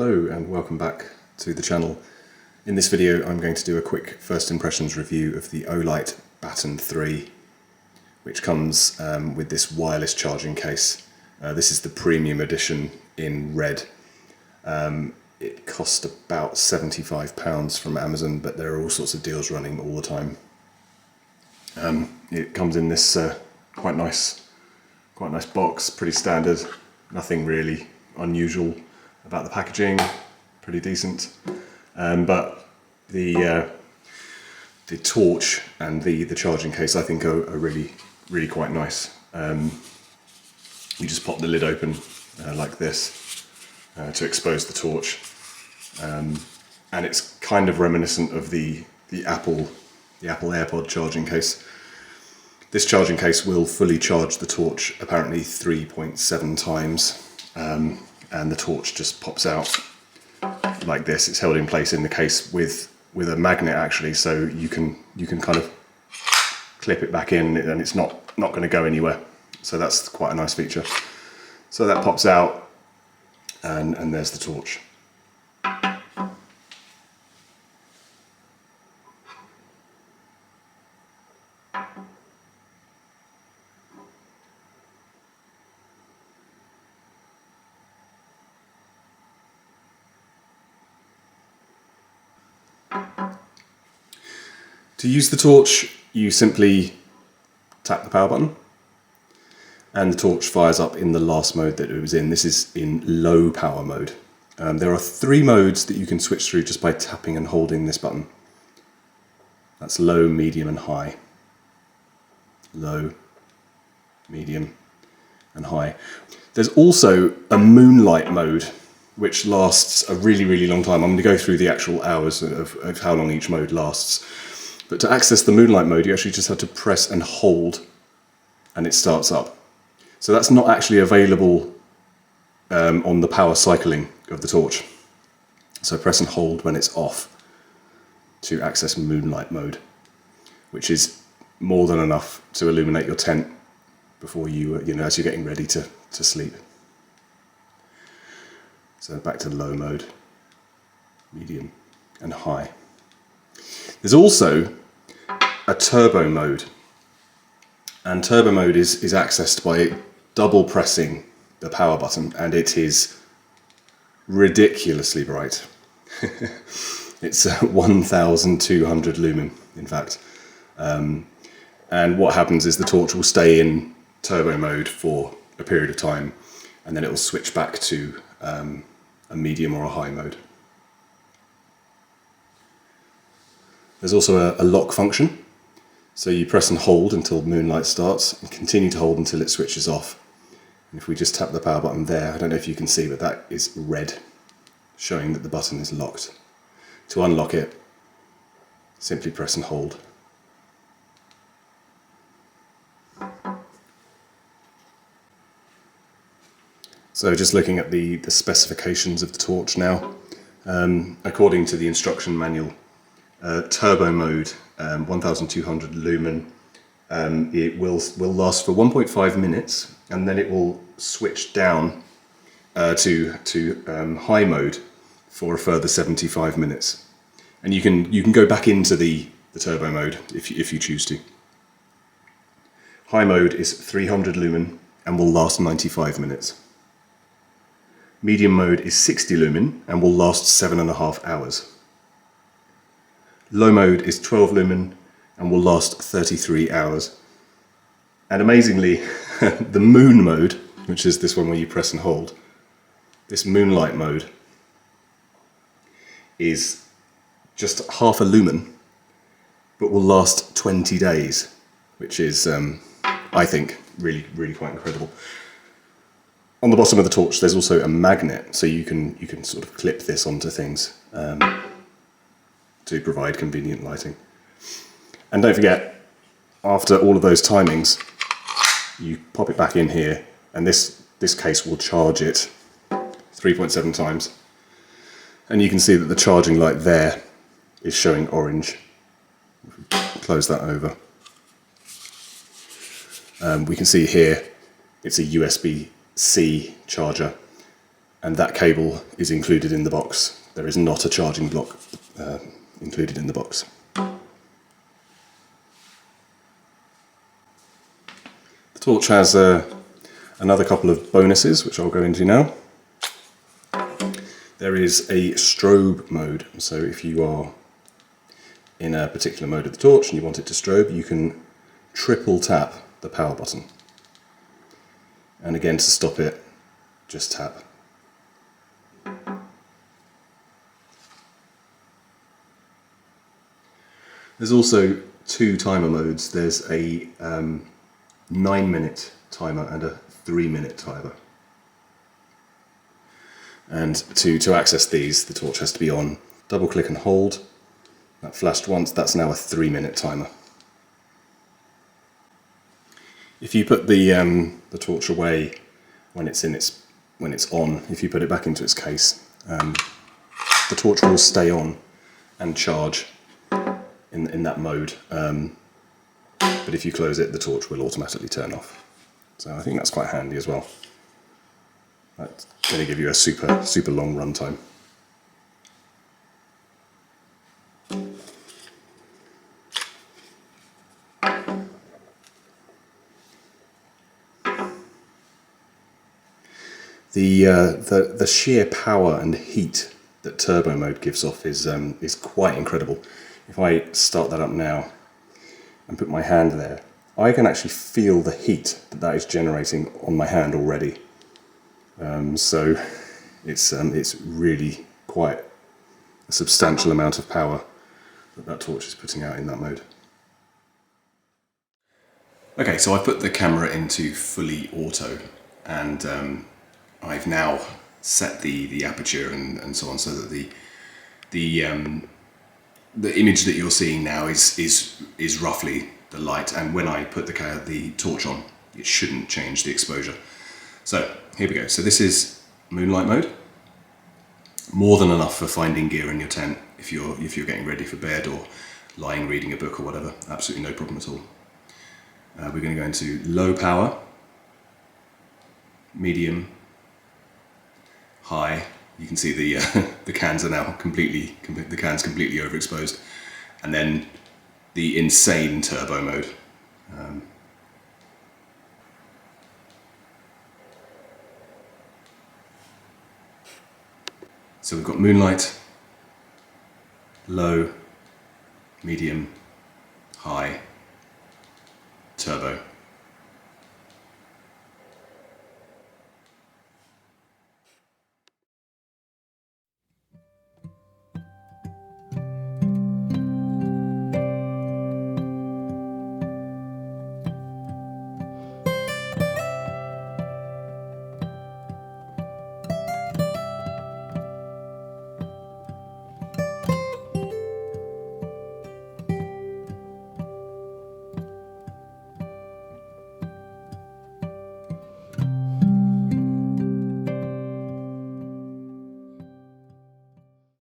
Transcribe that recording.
Hello and welcome back to the channel. In this video I'm going to do a quick first impressions review of the Olight Baton 3, which comes with this wireless charging case. This is the premium edition in red. It cost about £75 from Amazon, but there are all sorts of deals running all the time. It comes in this quite nice box, pretty standard, nothing really unusual about the packaging, pretty decent. But the torch and the charging case I think are really quite nice. You just pop the lid open like this to expose the torch, and it's kind of reminiscent of the Apple AirPod charging case. This charging case will fully charge the torch apparently 3.7 times, and the torch just pops out like this. It's held in place in the case with a magnet actually, so you can kind of clip it back in and it's not going to go anywhere. So that's quite a nice feature. So that pops out and there's the torch. To use the torch, you simply tap the power button and the torch fires up in the last mode that it was in. This is in low power mode. There are 3 modes that you can switch through just by tapping and holding this button. That's low, medium and high. Low, medium and high. There's also a Moonlight Mode which lasts a really long time. I'm going to go through the actual hours of how long each mode lasts. But to access the Moonlight Mode, you actually just have to press and hold, and it starts up. So that's not actually available on the power cycling of the torch. So press and hold when it's off to access Moonlight Mode, which is more than enough to illuminate your tent before you, as you're getting ready to sleep. So back to low mode, medium and high. There's also a turbo mode, and turbo mode is accessed by double pressing the power button, and it is ridiculously bright. It's 1200 lumen in fact, and what happens is the torch will stay in turbo mode for a period of time and then it will switch back to a medium or a high mode. There's also a lock function, so you press and hold until Moonlight starts and continue to hold until it switches off. And if we just tap the power button there, I don't know if you can see, but that is red, showing that the button is locked. To unlock it, simply press and hold. So just looking at the specifications of the torch now, according to the instruction manual, turbo mode, 1200 lumen, it will last for 1.5 minutes and then it will switch down to high mode for a further 75 minutes. And you can go back into the turbo mode if you choose to. High mode is 300 lumen and will last 95 minutes. Medium mode is 60 lumen and will last 7.5 hours. Low mode is 12 lumen and will last 33 hours. And amazingly, the Moon mode, which is this one where you press and hold, this Moonlight mode is just half a lumen, but will last 20 days, which is, I think, really quite incredible. On the bottom of the torch, there's also a magnet, so you can sort of clip this onto things to provide convenient lighting. And don't forget, after all of those timings, you pop it back in here, and this case will charge it 3.7 times. And you can see that the charging light there is showing orange. Close that over. We can see here it's a USB-C charger, and that cable is included in the box. There is not a charging block included in the box. The torch has another couple of bonuses, which I'll go into now. There is a strobe mode, so if you are in a particular mode of the torch and you want it to strobe, you can triple tap the power button. And again, to stop it, just tap. There's also two timer modes. There's a 9-minute timer and a 3-minute timer. And to access these, the torch has to be on. Double click and hold. That flashed once, that's now a 3-minute timer. If you put the torch away when it's on, if you put it back into its case, the torch will stay on and charge in that mode. But if you close it, the torch will automatically turn off. So I think that's quite handy as well. That's going to give you a super long run time. The sheer power and heat that turbo mode gives off is quite incredible. If I start that up now and put my hand there, I can actually feel the heat that is generating on my hand already. So it's really quite a substantial amount of power that torch is putting out in that mode. Okay, so I put the camera into fully auto, and I've now set the aperture and so on, so that the image that you're seeing now is roughly the light, and when I put the torch on, it shouldn't change the exposure. So here we go. So this is Moonlight Mode. More than enough for finding gear in your tent if you're getting ready for bed or lying reading a book or whatever. Absolutely no problem at all. We're going to go into low power, medium, high. You can see the cans are now completely overexposed, and then the insane turbo mode. So we've got Moonlight, low, medium, high, turbo.